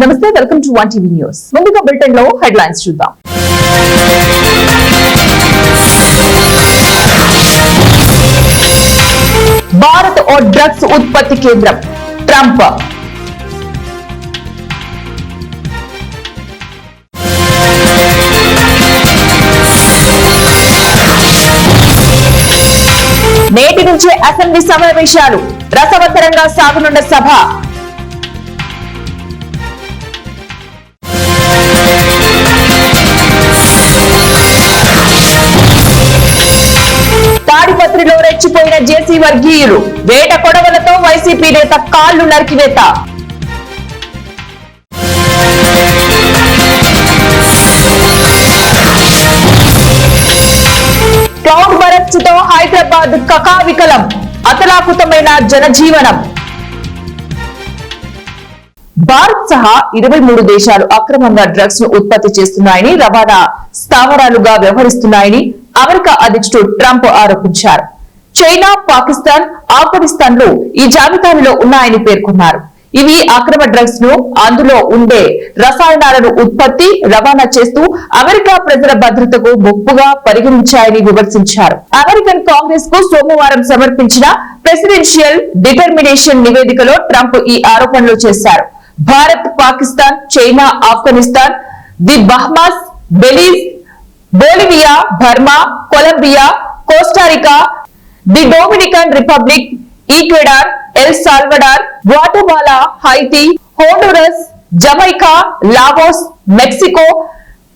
నమస్తే, welcome to 1 TV news. ముందుగా bulletin లో హెడ్లైన్స్ చూద్దాం. భారత్ ఓ డ్రగ్స్ ఉత్పత్తి కేంద్రం, ట్రంప్. నేటి నుంచే అసెంబ్లీ సమావేశాలు, రసవత్తరంగా సాగనున్న సభ. తాడిపత్రిలో రెచ్చిపోయిన జేసీ వర్గీయులు, వేట కొడవలతో వైసీపీ నేత కాళ్లు నరికివేత. క్లౌడ్ బరస్టుతో హైదరాబాద్ కకావికలం, అతలాకుతమైన జనజీవనం. భారత్ సహా 23 దేశాలు అక్రమంగా డ్రగ్స్ ను ఉత్పత్తి చేస్తున్నాయని, రవాణా స్థావరాలుగా వ్యవహరిస్తున్నాయని అమెరికా అధ్యక్షుడు ట్రంప్ ఆరోపించారు. చైనా, పాకిస్తాన్, ఆఫ్ఘనిస్తాన్ లో ఈ జాబితాలో ఉన్నాయని పేర్కొన్నారు. ఇవి అక్రమ డ్రగ్స్ ను, అందులో ఉండే రసాయనాలను ఉత్పత్తి, రవాణా చేస్తూ అమెరికా ప్రజల భద్రతకు ముప్పుగా పరిగణించాయని విమర్శించారు. అమెరికన్ కాంగ్రెస్ కు సోమవారం సమర్పించిన ప్రెసిడెన్షియల్ డిటర్మినేషన్ నివేదికలో ట్రంప్ ఈ ఆరోపణలు చేశారు. Bharat, Pakistan, China, Afghanistan, the Bahamas, Belize, Bolivia, Burma, Colombia, Costa Rica, the Dominican Republic, Ecuador, El Salvador, Guatemala, Haiti, Honduras, Jamaica, Laos, Mexico,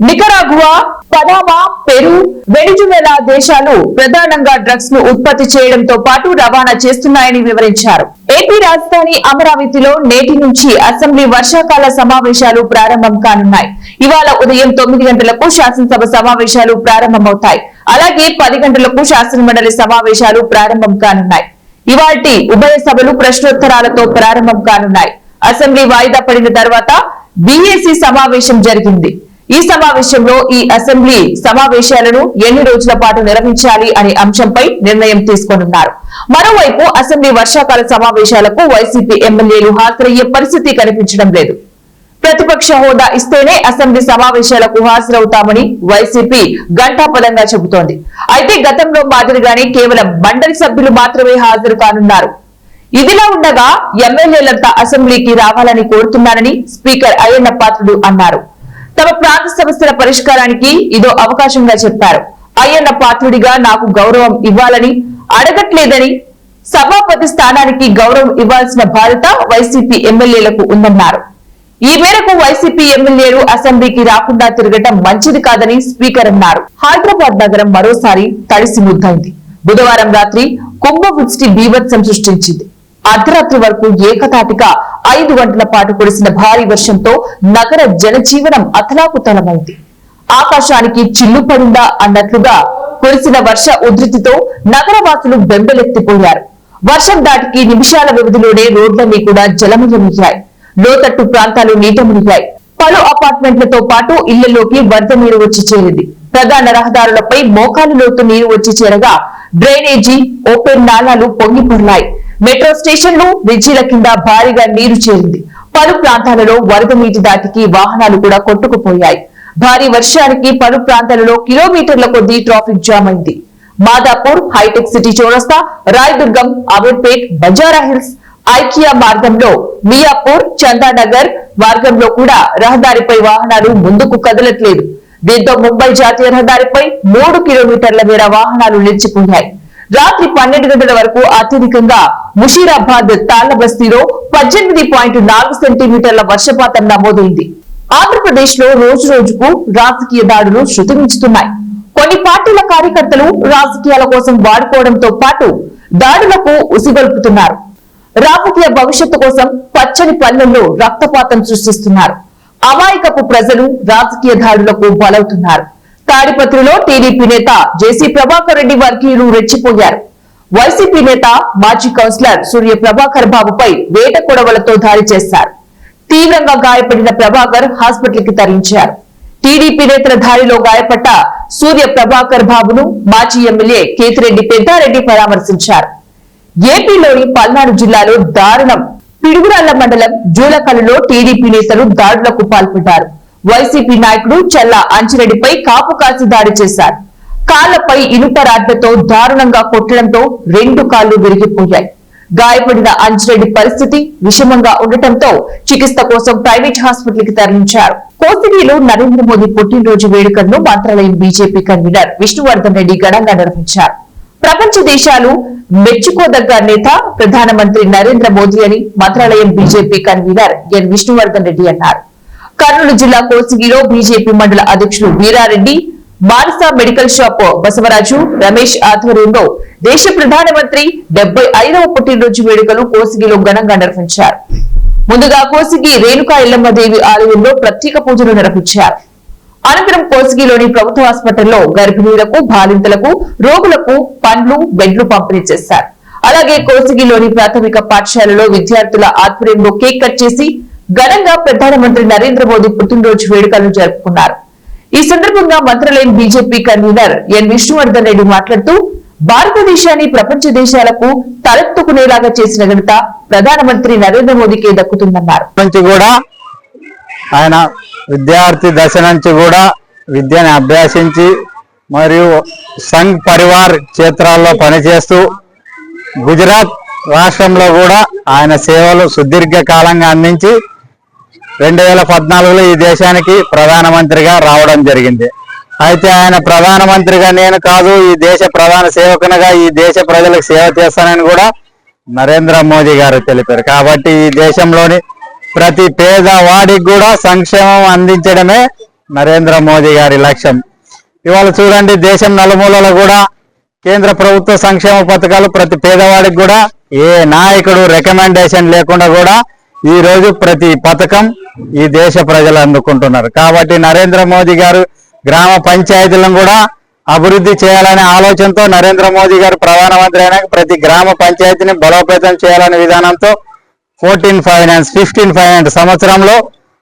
Nicaragua, Panama, Peru, Venezuela దేశాలు ప్రధానంగా డ్రగ్స్ ను ఉత్పత్తి చేయడంతో పాటు రవాణా చేస్తున్నాయని వివరించారు. ఏపీ రాజధాని అమరావతిలో నేటి నుంచి అసెంబ్లీ వర్షాకాల సమావేశాలు ప్రారంభం కానున్నాయి. ఇవాళ ఉదయం 9 గంటలకు శాసనసభ సమావేశాలు ప్రారంభమవుతాయి. అలాగే 10 గంటలకు శాసనమండలి సమావేశాలు ప్రారంభం కానున్నాయి. ఇవాల్టి ఉభయ సభలు ప్రశ్నోత్తరాలతో ప్రారంభం కానున్నాయి. అసెంబ్లీ వాయిదా పడిన తర్వాత బీఏసీ సమావేశం జరిగింది. ఈ సమావేశంలో ఈ అసెంబ్లీ సమావేశాలను ఎన్ని రోజుల పాటు నిర్వహించాలి అనే అంశంపై నిర్ణయం తీసుకోనున్నారు. మరోవైపు అసెంబ్లీ వర్షాకాల సమావేశాలకు వైసీపీ ఎమ్మెల్యేలు హాజరయ్యే పరిస్థితి కనిపించడం లేదు. ప్రతిపక్ష హోదా ఇస్తేనే అసెంబ్లీ సమావేశాలకు హాజరవుతామని వైసీపీ ఘంటాపదంగా చెబుతోంది. అయితే గతంలో మాదిరిగానే కేవలం మండలి సభ్యులు మాత్రమే హాజరు కానున్నారు. ఇదిలా ఉండగా ఎమ్మెల్యేలంతా అసెంబ్లీకి రావాలని కోరుతున్నారని స్పీకర్ అయ్యన్న పాత్రుడు అన్నారు. తమ ప్రాంత సమస్యల పరిష్కారానికి ఇదో అవకాశంగా చెప్పారు. అయ్యన్న పాత్రుడిగా నాకు గౌరవం ఇవ్వాలని అడగట్లేదని, సభాపతి స్థానానికి గౌరవం ఇవ్వాల్సిన బాధ్యత వైసీపీ ఎమ్మెల్యేలకు ఉందన్నారు. ఈ మేరకు వైసీపీ ఎమ్మెల్యేలు అసెంబ్లీకి రాకుండా తిరగటం మంచిది కాదని స్పీకర్ అన్నారు. హైదరాబాద్ నగరం మరోసారి తడిసి ముద్దైంది. బుధవారం రాత్రి కుంభవృష్టి బీభత్సం సృష్టించింది. అర్ధరాత్రి వరకు ఏకతాటిగా 5 గంటల పాటు కురిసిన భారీ వర్షంతో నగర జనజీవనం అతలాకుతలమైంది. ఆకాశానికి చిల్లు పడిందా అన్నట్లుగా కురిసిన వర్ష ఉధృతితో నగరవాసులు బెంబెలెత్తిపోయారు. వర్షం దాటికి నిమిషాల వ్యవధిలోనే రోడ్లన్నీ కూడా జలమయమయ్యాయి. లోతట్టు ప్రాంతాలు నీట మునిగాయి. పలు అపార్ట్మెంట్లతో పాటు ఇళ్లలోకి వరద నీరు వచ్చి చేరింది. ప్రధాన రహదారులపై మోకాలు లోతు నీరు వచ్చి చేరగా డ్రైనేజీ, ఓపెన్ నాలాలు పొంగి పొర్లాయి. మెట్రో స్టేషన్లు, బ్రిడ్జీల కింద భారీగా నీరు చేరింది. పలు ప్రాంతాలలో వరద నీటి దాటికి వాహనాలు కూడా కొట్టుకుపోయాయి. భారీ వర్షానికి పలు ప్రాంతాలలో కిలోమీటర్ల కొద్దీ ట్రాఫిక్ జామ్ అయింది. మాదాపూర్, హైటెక్ సిటీ చౌరస్తా, రాయదుర్గం, అమీర్పేట్, బంజారా హిల్స్, ఐకియా మార్గంలో మియాపూర్, చందానగర్ మార్గంలో కూడా రహదారిపై వాహనాలు ముందుకు కదలట్లేదు. దీంతో ముంబై జాతీయ రహదారిపై 3 కిలోమీటర్ల మేర వాహనాలు నిలిచిపోయాయి. రాత్రి 12 గంటల వరకు అత్యధికంగా ముషీరాబాద్ తాళ్లబస్తీలో 18.4 సెంటీమీటర్ల వర్షపాతం నమోదైంది. ఆంధ్రప్రదేశ్ లో రోజు రోజుకు రాజకీయ దాడులు శృతిమించుతున్నాయి. కొన్ని పార్టీల కార్యకర్తలు రాజకీయాల కోసం వాడుకోవడంతో పాటు దాడులకు ఉసిగొల్పుతున్నారు. రాజకీయ భవిష్యత్తు కోసం పచ్చని పల్లెల్లో రక్తపాతం సృష్టిస్తున్నారు. అమాయకపు ప్రజలు రాజకీయ దాడులకు బలవుతున్నారు. తాడిపత్రిలో టీడీపీ నేత జేసీ ప్రభాకర్ రెడ్డి వర్గీయులు రెచ్చిపోయారు. వైసీపీ నేత మాజీ కౌన్సిలర్ సూర్య ప్రభాకర్ బాబుపై వేట కొడవలతో దాడి చేశారు. తీవ్రంగా గాయపడిన ప్రభాకర్ హాస్పిటల్ కి తరలించారు. టీడీపీ నేతల దాడిలో గాయపడ్డ సూర్య ప్రభాకర్ బాబును మాజీ ఎమ్మెల్యే కేతిరెడ్డి పెద్దారెడ్డి పరామర్శించారు. ఏపీలోని పల్నాడు జిల్లాలో దారుణం పిడుగురాళ్ల మండలం జూలకల్లులో టీడీపీ నేతలు దాడులకు పాల్పడ్డారు. వైసీపీ నాయకుడు చల్లా అంజిరెడ్డిపై కాపు కాసి దాడి చేశారు. కాళ్లపై ఇనుప రాడ్లతో దారుణంగా కొట్టడంతో 2 కాళ్లు విరిగిపోయాయి. గాయపడిన అంజిరెడ్డి పరిస్థితి విషమంగా ఉండటంతో చికిత్స కోసం ప్రైవేట్ హాస్పిటల్ కి తరలించారు. కోసిగిలో నరేంద్ర మోదీ పుట్టినరోజు వేడుకలను మంత్రాలయం బీజేపీ కన్వీనర్ విష్ణువర్ధన్ రెడ్డి ఘనంగా నిర్వహించారు. ప్రపంచ దేశాలు మెచ్చుకోదగ్గ నేత ప్రధానమంత్రి నరేంద్ర మోదీ అని Mantralayam BJP convener N Vishnuvardhan Reddy అన్నారు. కర్నూలు జిల్లా కోసిగిలో బీజేపీ మండల అధ్యక్షులు వీరారెడ్డి, మానస మెడికల్ షాప్ బసవరాజు, రమేష్ ఆధ్వర్యంలో దేశ ప్రధానమంత్రి 75వ పుట్టినరోజు వేడుకలు కోసిగిలో ఘనంగా నిర్వహించారు. ముందుగా కోసిగి రేణుకా ఎల్లమ్మదేవి ఆలయంలో ప్రత్యేక పూజలు నిర్వహించారు. అనంతరం కోసిగిలోని ప్రభుత్వ హాస్పిటల్లో గర్భిణీలకు, బాలింతలకు, రోగులకు పండ్లు, బెడ్లు పంపిణీ చేశారు. అలాగే కోసిగిలోని ప్రాథమిక పాఠశాలలో విద్యార్థుల ఆధ్వర్యంలో కేక్ కట్ చేసి ఘనంగా ప్రధానమంత్రి నరేంద్ర మోదీ పుట్టినరోజు వేడుకలను జరుపుకున్నారు. ఈ సందర్భంగా Mantralayam BJP convener N Vishnuvardhan Reddy మాట్లాడుతూ భారతదేశాన్ని ప్రపంచ దేశాలకు తలెత్తుకునేలాగా చేసిన ఘనత ప్రధానమంత్రి నరేంద్ర మోదీకే దక్కుతుందన్నారు. ఆయన విద్యార్థి దశ నుంచి కూడా విద్యను అభ్యసించి మరియు సంఘ్ పరివార్ క్షేత్రాల్లో పనిచేస్తూ గుజరాత్ రాష్ట్రంలో కూడా ఆయన సేవలు సుదీర్ఘ కాలంగా అందించి 2014లో ఈ దేశానికి ప్రధానమంత్రిగా రావడం జరిగింది. అయితే ఆయన ప్రధానమంత్రిగా నేను కాదు, ఈ దేశ ప్రధాన సేవకునిగా ఈ దేశ ప్రజలకు సేవ చేస్తానని కూడా నరేంద్ర మోదీ గారు తెలిపారు. కాబట్టి ఈ దేశంలోని ప్రతి పేదవాడికి కూడా సంక్షేమం అందించడమే నరేంద్ర మోదీ గారి లక్ష్యం. ఇవాళ చూడండి, దేశం నలుమూలలో కూడా కేంద్ర ప్రభుత్వ సంక్షేమ పథకాలు ప్రతి పేదవాడికి కూడా ఏ నాయకుడు రికమెండేషన్ లేకుండా కూడా ఈ రోజు ప్రతి పథకం ఈ దేశ ప్రజలు అందుకుంటున్నారు. కాబట్టి నరేంద్ర మోదీ గారు గ్రామ పంచాయతీలను కూడా అభివృద్ధి చేయాలనే ఆలోచనతో నరేంద్ర మోదీ గారు ప్రధానమంత్రి అయినాక ప్రతి గ్రామ పంచాయతీని బలోపేతం చేయాలనే విధానంతో 14 ఫైనాన్స్ 15 ఫైనాన్స్ సంవత్సరంలో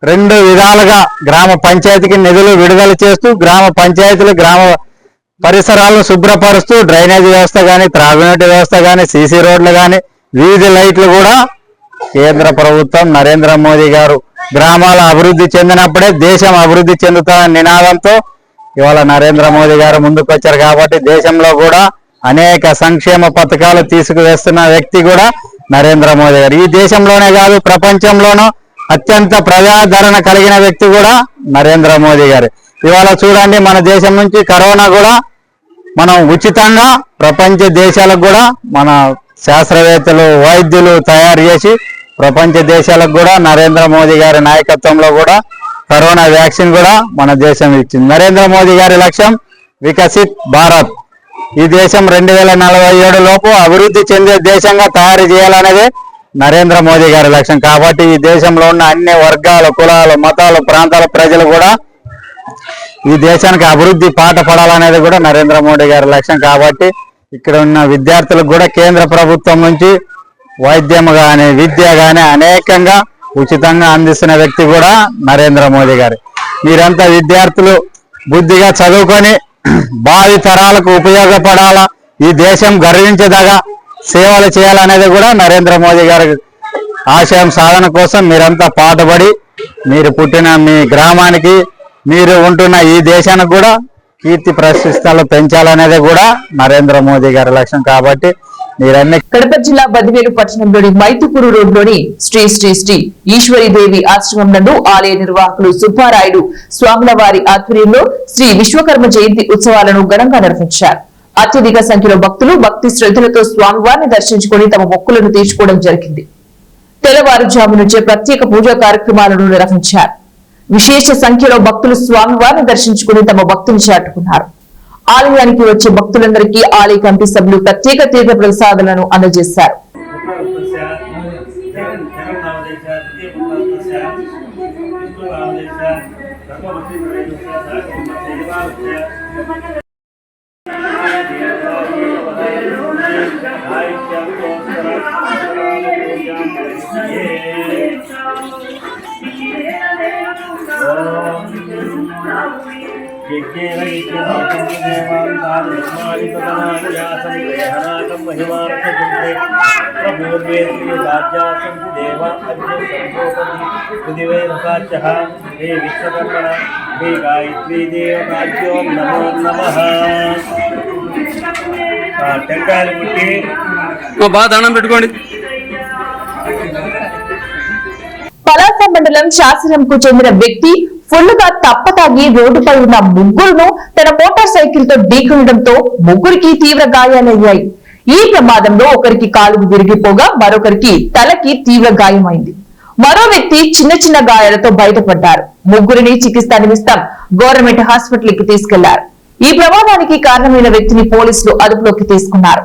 2 విధాలుగా గ్రామ పంచాయతీకి నిధులు విడుదల చేస్తూ గ్రామ పంచాయతీలు గ్రామ పరిసరాలను శుభ్రపరుస్తూ డ్రైనేజ్ వ్యవస్థ కానీ, త్రాగునీటి వ్యవస్థ కానీ, సీసీ రోడ్లు కానీ, వీధి లైట్లు కూడా కేంద్ర ప్రభుత్వం నరేంద్ర మోదీ గారు గ్రామాల అభివృద్ధి చెందినప్పుడే దేశం అభివృద్ధి చెందుతారనే నినాదంతో ఇవాళ నరేంద్ర మోదీ గారు ముందుకు వచ్చారు. కాబట్టి దేశంలో కూడా అనేక సంక్షేమ పథకాలు తీసుకువేస్తున్న వ్యక్తి కూడా నరేంద్ర మోదీ గారు. ఈ దేశంలోనే కాదు, ప్రపంచంలోనూ అత్యంత ప్రజాదరణ కలిగిన వ్యక్తి కూడా నరేంద్ర మోదీ గారు. ఇవాళ చూడండి, మన దేశం నుంచి కరోనా కూడా మనం ఉచితంగా ప్రపంచ దేశాలకు కూడా మన శాస్త్రవేత్తలు, వైద్యులు తయారు చేసి ప్రపంచ దేశాలకు కూడా నరేంద్ర మోదీ గారి నాయకత్వంలో కూడా కరోనా వ్యాక్సిన్ కూడా మన దేశం ఇచ్చింది. నరేంద్ర మోదీ గారి లక్ష్యం వికసిత్ భారత్. ఈ దేశం 2047 లోపు అభివృద్ధి చెందే దేశంగా తయారు చేయాలనేది నరేంద్ర మోదీ గారి లక్ష్యం. కాబట్టి ఈ దేశంలో ఉన్న అన్ని వర్గాలు, కులాలు, మతాలు, ప్రాంతాల ప్రజలు కూడా ఈ దేశానికి అభివృద్ధి పాట పడాలనేది కూడా నరేంద్ర మోడీ గారి లక్ష్యం. కాబట్టి ఇక్కడ ఉన్న విద్యార్థులకు కూడా కేంద్ర ప్రభుత్వం నుంచి వైద్యం కానీ, విద్య కానీ అనేకంగా ఉచితంగా అందిస్తున్న వ్యక్తి కూడా నరేంద్ర మోదీ గారు. మీరంతా విద్యార్థులు బుద్ధిగా చదువుకొని భావి తరాలకు ఉపయోగపడాలా, ఈ దేశం గర్వించదగా సేవలు చేయాలనేది కూడా నరేంద్ర మోదీ గారి ఆశయం సాధన కోసం మీరంతా పాటుపడి మీరు పుట్టిన మీ గ్రామానికి, మీరు ఉంటున్న ఈ దేశానికి కూడా కీర్తి ప్రతిష్టలు పెంచాలనేది కూడా నరేంద్ర మోదీ గారి లక్ష్యం. కాబట్టి మీరన్నీ కడప జిల్లా బదివేలు పట్టణంలోని మైతుకూరు రోడ్లోని శ్రీ శ్రీ శ్రీ ఈశ్వరీదేవి ఆశ్రమం నందు ఆలయ నిర్వాహకులు సుబ్బారాయుడు స్వాముల వారి ఆధ్వర్యంలో శ్రీ విశ్వకర్మ జయంతి ఉత్సవాలను ఘనంగా నిర్వహించారు. అత్యధిక సంఖ్యలో భక్తులు భక్తి శ్రద్ధలతో స్వామివారిని దర్శించుకుని తమ మొక్కులను తీర్చుకోవడం జరిగింది. తెల్లవారుజాము నుంచే ప్రత్యేక పూజా కార్యక్రమాలను నిర్వహించారు. విశేష సంఖ్యలో భక్తులు స్వామివారిని దర్శించుకుని తమ భక్తులు చాటుకున్నారు. ఆలయానికి వచ్చే భక్తులందరికీ ఆలయ కమిటీ సభ్యులు ప్రత్యేక తీర్థ ప్రసాదాలను అందజేశారు. पूर्वे राज्यासंति देव अद्य सर्वोपरि पृथिवीर्वाच्यः हे विश्वकर्मण हे गायत्री देवकार्यो नमो नमः టెంకాయలు ముట్టి బాగా దండం పెట్టుకోండి. పలాస మండలం శాసనంకు చెందిన వ్యక్తి ఫుల్లుగా తప్పతాగి రోడ్డుపై ఉన్న ముగ్గురును తన మోటార్ సైకిల్ తో ఢీకొనడంతో ముగ్గురికి తీవ్ర గాయాలయ్యాయి. ఈ ప్రమాదంలో ఒకరికి కాలుకు విరిగిపోగా మరొకరికి తలకి తీవ్ర గాయమైంది. మరో వ్యక్తి చిన్న చిన్న గాయాలతో బయటపడ్డారు. ముగ్గురిని చికిత్స నిమిత్తం గవర్నమెంట్ హాస్పిటల్ కి తీసుకెళ్లారు. ఈ ప్రమాదానికి కారణమైన వ్యక్తిని పోలీసులు అదుపులోకి తీసుకున్నారు.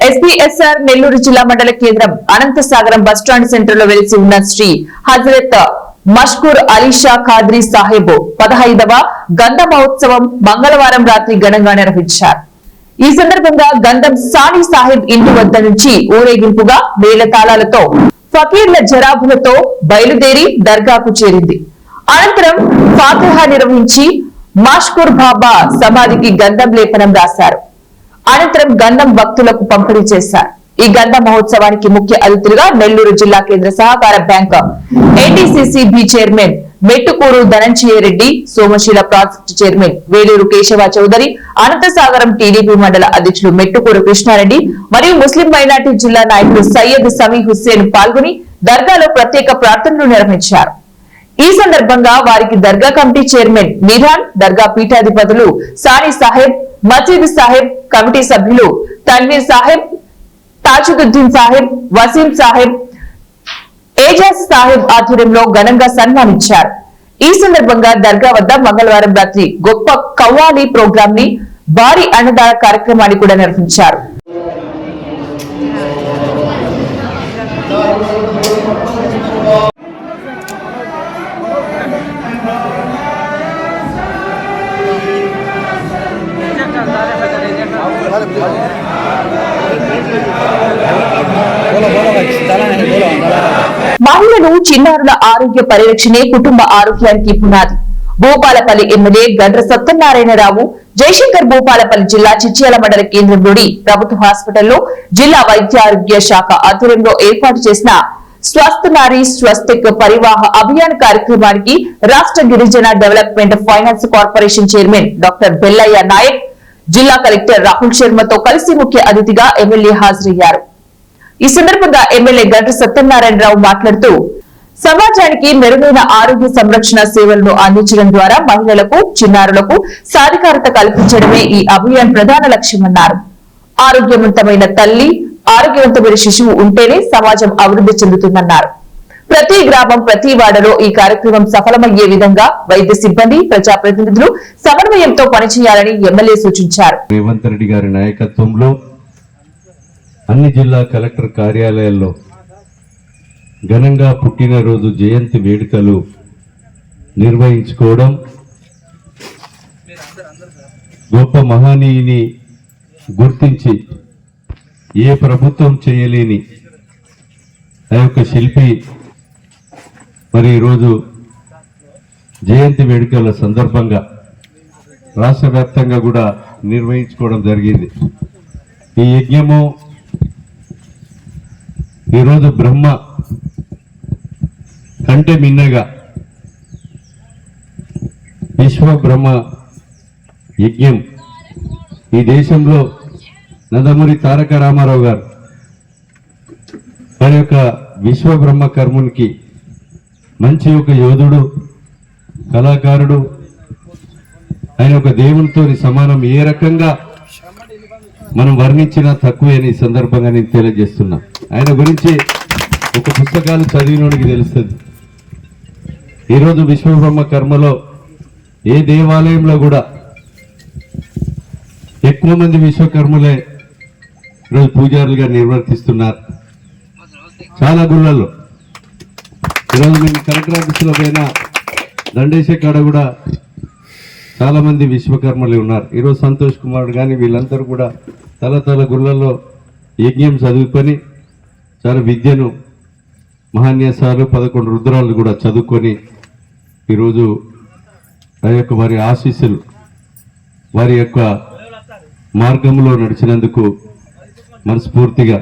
ఎస్పీఎస్ఆర్ నెల్లూరు జిల్లా మండల కేంద్రం అనంతసాగరం బస్టాండ్ సెంటర్ లో వెలిసి ఉన్న శ్రీ హజరత్ మష్కూర్ అలీషా ఖాద్రీ సాహెబ్ 15వ గంధ మహోత్సవం మంగళవారం రాత్రి ఘనంగా నిర్వహించారు. ఈ సందర్భంగా గంధం సాని సాహెబ్ ఇంటి వద్ద నుంచి ఊరేగింపుగా మేళతాళాలతో ఫకీర్ల జరాబులతో బయలుదేరి దర్గాకు చేరింది. అనంతరం ఫాతిహా నిర్వహించి మష్కూర్ బాబా సమాధికి గంధం లేపనం రాశారు. అనంతరం గంధం భక్తులకు పంపిణీ చేశారు. ఈ గంధ మహోత్సవానికి ముఖ్య అతిథులుగా నెల్లూరు జిల్లా కేంద్ర సహకార bank NDCC chairman Mettukuru Dhananjaya Reddy, Somasila project chairman Veluru Kesava Chowdary, Anantasagaram TDP మండల అధ్యక్షులు మెట్టుకూరు కృష్ణారెడ్డి మరియు ముస్లిం మైనార్టీ జిల్లా నాయకులు సయ్యద్ సమీ హుస్సేన్ పాల్గొని దర్గాలో ప్రత్యేక ప్రార్థనలు నిర్వహించారు. ఈ సందర్భంగా వారికి దర్గా కమిటీ చైర్మన్ నిరాన్, దర్గా పీఠాధిపతులు సాని సాహెబ్, మసీద్ సాహెబ్ కమిటీ సభ్యులు తన్వీర్ సాహెబ్, తాజుద్దీన్ సాహెబ్, వసీం సాహెబ్, ఏజాజ్ సాహెబ్ ఆధ్వర్యంలో ఘనంగా సన్మానించారు. ఈ సందర్భంగా దర్గా వద్ద మంగళవారం రాత్రి గొప్ప కవ్వాలి ప్రోగ్రాం ని, భారీ అన్నదాన కార్యక్రమాన్ని కూడా నిర్వహించారు. మహిళలు, చిన్నారుల ఆరోగ్య పరిరక్షణే కుటుంబ ఆరోగ్యానికి పునాది. భూపాలపల్లి ఎమ్మెల్యే గండ్ర సత్యనారాయణరావు జయశంకర్ భూపాలపల్లి జిల్లా చిట్యాల మండల కేంద్రంలోని ప్రభుత్వ హాస్పిటల్లో జిల్లా వైద్య ఆరోగ్య శాఖ ఆధ్వర్యంలో ఏర్పాటు చేసిన స్వస్థ నారీ స్వస్తిక్ పరివాహ అభియాన్ కార్యక్రమానికి రాష్ట్ర గిరిజన development finance corporation chairman doctor Bellaiah Naik, జిల్లా కలెక్టర్ రాహుల్ శర్మతో కలిసి ముఖ్య అతిథిగా ఎమ్మెల్యే హాజరయ్యారు. ఈ సందర్భంగా ఎమ్మెల్యే గండ్ర సత్యనారాయణరావు మాట్లాడుతూ సమాజానికి మెరుగైన ఆరోగ్య సంరక్షణ సేవలను అందించడం ద్వారా మహిళలకు, చిన్నారులకు సాధికారత కల్పించడమే ఈ అభియాన్ ప్రధాన లక్ష్యమన్నారు. ఆరోగ్యవంతమైన తల్లి, ఆరోగ్యవంతమైన శిశువు ఉంటేనే సమాజం అభివృద్ధి చెందుతుందన్నారు. ప్రతి గ్రామం, ప్రతి వాడలో ఈ కార్యక్రమం సఫలమయ్యే విధంగా వైద్య సిబ్బంది, ప్రజాప్రతినిధులు సమన్వయంతో పనిచేయాలని ఎమ్మెల్యే సూచించారు. రేవంత్ రెడ్డి గారి నాయకత్వంలో అన్ని జిల్లా కలెక్టర్ కార్యాలయాల్లో ఘనంగా పుట్టినరోజు జయంతి వేడుకలు నిర్వహించుకోవడం, గొప్ప మహనీయుని గుర్తించి ఏ ప్రభుత్వం చేయలేని ఆ యొక్క శిల్పి మరి ఈరోజు జయంతి వేడుకల సందర్భంగా రాష్ట్ర వ్యాప్తంగా కూడా నిర్వహించుకోవడం జరిగింది. ఈ యజ్ఞము ఈరోజు బ్రహ్మ కంటే మిన్నగా విశ్వ బ్రహ్మ యజ్ఞం ఈ దేశంలో నందమూరి తారక రామారావు గారు వారి యొక్క విశ్వ బ్రహ్మ కర్మునికి మంచి ఒక యోధుడు, కళాకారుడు, ఆయన ఒక దేవునితో సమానం. ఏ రకంగా మనం వర్ణించినా తక్కువే అని సందర్భంగా నేను తెలియజేస్తున్నా. ఆయన గురించి ఒక పుస్తకాలు చదివినోడికి తెలుస్తుంది. ఈరోజు విశ్వబ్రహ్మ కర్మలో ఏ దేవాలయంలో కూడా ఎక్కువ మంది విశ్వకర్మలే ఈరోజు పూజారులుగా నిర్వర్తిస్తున్నారు. చాలా గుళ్ళల్లో ఈరోజు మేము కలెక్టర్ ఆఫీసులో పోయిన దండేశ కాడ కూడా చాలా మంది విశ్వకర్మలు ఉన్నారు. ఈరోజు సంతోష్ కుమార్ కానీ వీళ్ళందరూ కూడా తల గుళ్ళల్లో యజ్ఞం చదువుకొని చాలా విద్యను మహాన్యాసాలు 11 రుద్రాలు కూడా చదువుకొని ఈరోజు ఆ యొక్క వారి ఆశీస్సులు వారి యొక్క మార్గంలో నడిచినందుకు మనస్ఫూర్తిగా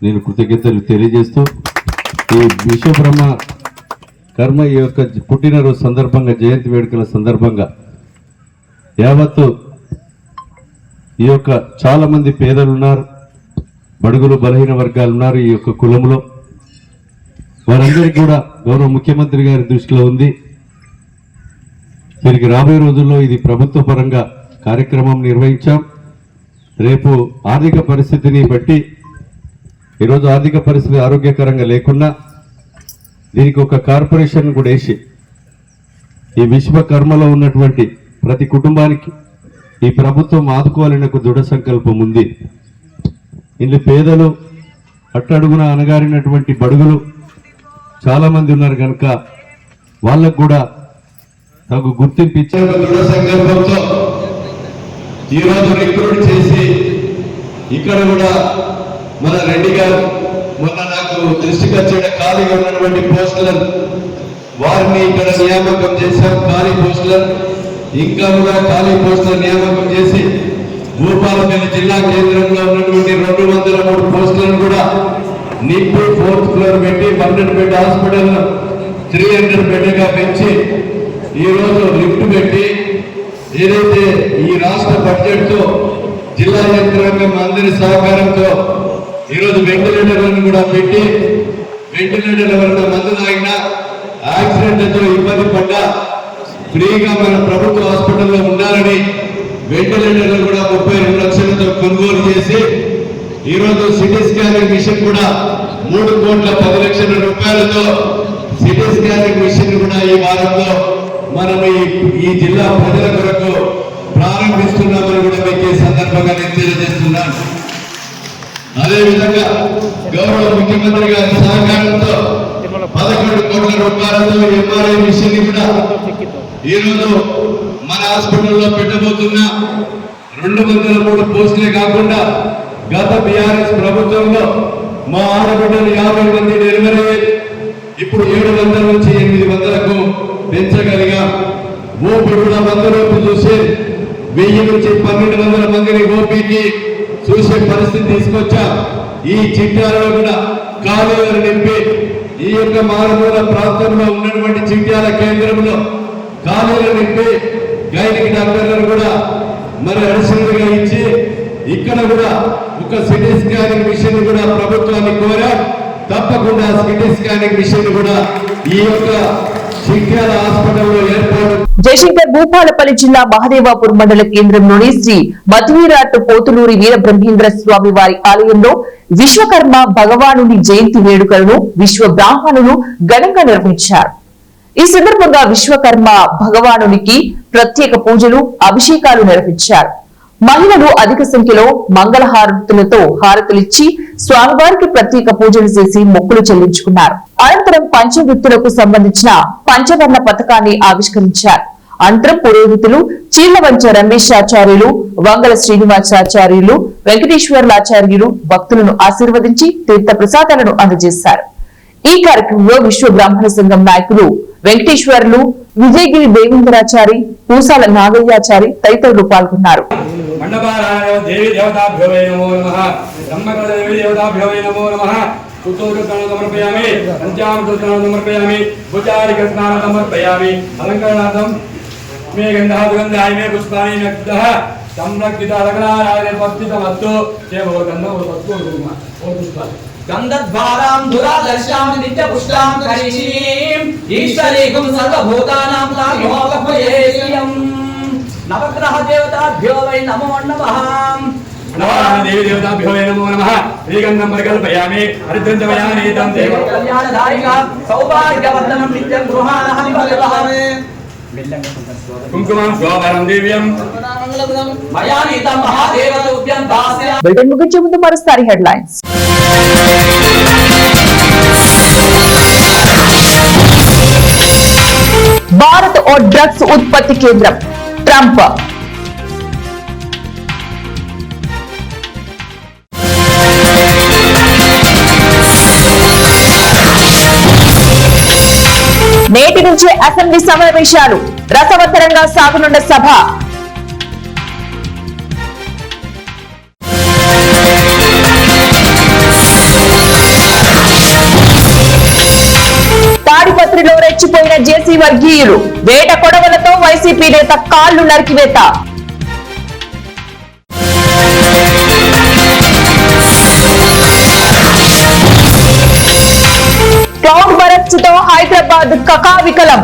నేను కృతజ్ఞతలు తెలియజేస్తూ ఈ విశ్వబ్రహ్మ కర్మ ఈ యొక్క పుట్టినరోజు సందర్భంగా జయంతి వేడుకల సందర్భంగా యావత్తు ఈ యొక్క చాలా మంది పేదలు ఉన్నారు, బడుగులు బలహీన వర్గాలు ఉన్నారు ఈ యొక్క కులంలో. వారందరికీ కూడా గౌరవ ముఖ్యమంత్రి గారి దృష్టిలో ఉంది. దీనికి రాబోయే రోజుల్లో ఇది ప్రభుత్వ పరంగా కార్యక్రమం నిర్వహించాం. రేపు ఆర్థిక పరిస్థితిని బట్టి ఈరోజు ఆర్థిక పరిస్థితి ఆరోగ్యకరంగా లేకున్నా దీనికి ఒక కార్పొరేషన్ కూడా వేసి ఈ విశ్వకర్మలో ఉన్నటువంటి ప్రతి కుటుంబానికి ఈ ప్రభుత్వం ఆదుకోవాలని ఒక దృఢ సంకల్పం ఉంది. ఇల్లు పేదలు అట్టడుగున అనగారినటువంటి బడుగులు చాలా మంది ఉన్నారు కనుక వాళ్ళకు కూడా తగు గుర్తింపు ఇచ్చే దృఢ సంకల్పంతో ఈరోజు రిక్రూట్ చేసి ఇక్కడ కూడా మన రెడ్డి గారు మొన్న నాకు దృష్టికి వచ్చే ఖాళీగా ఉన్నటువంటి పోస్టులను వారిని ఇక్కడ నియామకం చేశాం. ఖాళీ పోస్టులను ఇంకా కూడా ఖాళీ పోస్టుల నియామకం చేసి భూపాలపల్లి జిల్లా కేంద్రంలో ఉన్నటువంటి 203 పోస్టులను కూడా నింపి 4th ఫ్లోర్ పెట్టి 100 బెడ్ హాస్పిటల్ 300 బెడ్గా పెంచి ఈరోజు లిఫ్ట్ పెట్టి ఏదైతే ఈ రాష్ట్ర బడ్జెట్ తో జిల్లా యంత్రాంగం అందరి సహకారంతో ఈరోజు వెంటిలేటర్లను కూడా పెట్టి వెంటిలేటర్ ఎవరైనా మందు తాగినా యాక్సిడెంట్లతో ఇబ్బంది పడ్డా ఫ్రీగా మన ప్రభుత్వ హాస్పిటల్లో ఉండాలని వెంటిలేటర్లు కూడా 32 లక్షలతో కొనుగోలు చేసి ఈరోజు సిటీ స్కానింగ్ మిషన్ కూడా 3,10,00,000 సిటీ స్కానింగ్ మిషన్ కూడా ఈ వారంలో మనం ఈ జిల్లా ప్రజల కొరకు ప్రారంభిస్తున్నామని కూడా మీకు ఈ సందర్భంగా నేను తెలియజేస్తున్నాను. అదేవిధంగా గౌరవ ముఖ్యమంత్రి గారి సహకారంతో 11 కోట్ల రూపాయలతో ఎంఆర్ఐ మిషన్ కూడా ఈరోజు మన హాస్పిటల్లో పెట్టబోతున్న 203 పోస్టులే కాకుండా గత బీఆర్ఎస్ ప్రభుత్వంలో మా ఆడబిడ్డలు 50 మంది డెలివరీ ఇప్పుడు 700 నుంచి 800కు పెంచగలిగా. ఓపీ కూడా 100 రూపాయలు చూసి 1000 నుంచి 1200 మందిని ఓపీకి చూసే పరిస్థితి తీసుకొచ్చా. ఈ చిట్యాలలో కూడా ఖాళీలను నింపి ఈ యొక్క మారుమూల ప్రాంతంలో ఉన్నటువంటి చిట్యాల కేంద్రంలో ఖాళీలను నింపి గైనిక్ డాక్టర్లను కూడా మరి అడిషనల్ గా ఇచ్చి ఇక్కడ కూడా ఒక సిటీ స్కానింగ్ మిషన్ కూడా ప్రభుత్వాన్ని కోరా. తప్పకుండా సిటీ స్కానింగ్ మిషన్ కూడా ఈ యొక్క చిట్యాల హాస్పిటల్లో ఏర్పాటు. జయశంకర్ భూపాలపల్లి జిల్లా మహదేవాపూర్ మండల కేంద్రంలోని శ్రీ మధువీరాట్ పోతులూరి వీరబ్రహ్మేంద్ర స్వామి వారి ఆలయంలో విశ్వకర్మ భగవానుని జయంతి వేడుకలను విశ్వ బ్రాహ్మణులు ఘనంగా నిర్వహించారు. ఈ సందర్భంగా విశ్వకర్మ భగవానునికి ప్రత్యేక పూజలు అభిషేకాలు నిర్వహించారు. మహిళలు అధిక సంఖ్యలో మంగళహారతులతో హారతులిచ్చి స్వామివారికి ప్రత్యేక పూజలు చేసి మొక్కులు చెల్లించుకున్నారు. అనంతరం పంచవృత్తులకు సంబంధించిన పంచవర్ణ పథకాన్ని ఆవిష్కరించారు. అనంతరం పురోహితులు చీళ్లవంచ రమేశాచార్యులు, వంగల శ్రీనివాసాచార్యులు, వెంకటేశ్వర్లాచార్యులు భక్తులను ఆశీర్వదించి తీర్థ ప్రసాదాలను అందజేశారు. ఈ కార్యక్రమంలో విశ్వ బ్రాహ్మణ సంఘం నాయకులు వెంకటేశ్వర్లు, విజయగిరి దేవేంద్రాచారి, పూసాల నాగయ్యాచారి తదితరులు పాల్గొన్నారు. దేవి దేవతాభ్యో నమో నమః, బ్రహ్మకళ దేవి దేవతాభ్యో నమో నమః. కుతూహలం సమర్పయామి, పంచామృతం సమర్పయామి, భుజారిక స్నానం సమర్పయామి. అలంకరణార్థం మే గంధాదుగంధాయ మే పుష్పాని నగ్ధః సంరక్షిత రగణారాయణ పస్థితమస్తు. చేమవగంధం వస్తు ఓ పుష్పాలు గంధద్వారాం దురాదర్శాం నిత్య పుష్టాం కరీం ఈశ్వరీకం సర్వభూతానాం తామోపయేయం. నవగ్రహ దేవతాభ్యో వై నమో నమః. దేవి దేవతాభ్యో నమో నమః. శ్రీగంధం పరికల్పయామి, హరిద్రంజమయామి తం దేవ కళ్యాణదాయిక సౌభాగ్యవర్ధనం నిత్యం గృహాణః నివసతి. కుంకుమం శోభనం దివ్యం మయా నీతం మహాదేవతుభ్యం దాస్య. బులెటిన్ ముగించే ముందు మరోసారి హెడ్లైన్స్. భారత్ ఓ డ్రగ్స్ ఉత్పత్తి కేంద్రం ట్రంప్. నుంచే అసెంబ్లీ సమావేశాలు రసవత్తరంగా సాగనున్న సభ. తాడిపత్రిలో రెచ్చిపోయిన జేసీ వర్గీయులు, వేట కొడవలతో వైసీపీ నేత కాళ్లు నరికివేత. క్లౌడ్ బరస్ట్ తో హైదరాబాద్ కకావికలం,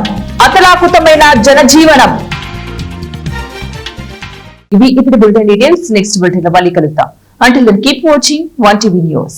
అతలాకుతమైన జనజీవనం. ఇవి ఇప్పుడు బులెటిన్ డీటెయిల్స్. నెక్స్ట్ బులెటిన్ లో మళ్ళీ కలుద్దాం. Until then, keep watching 1TV News.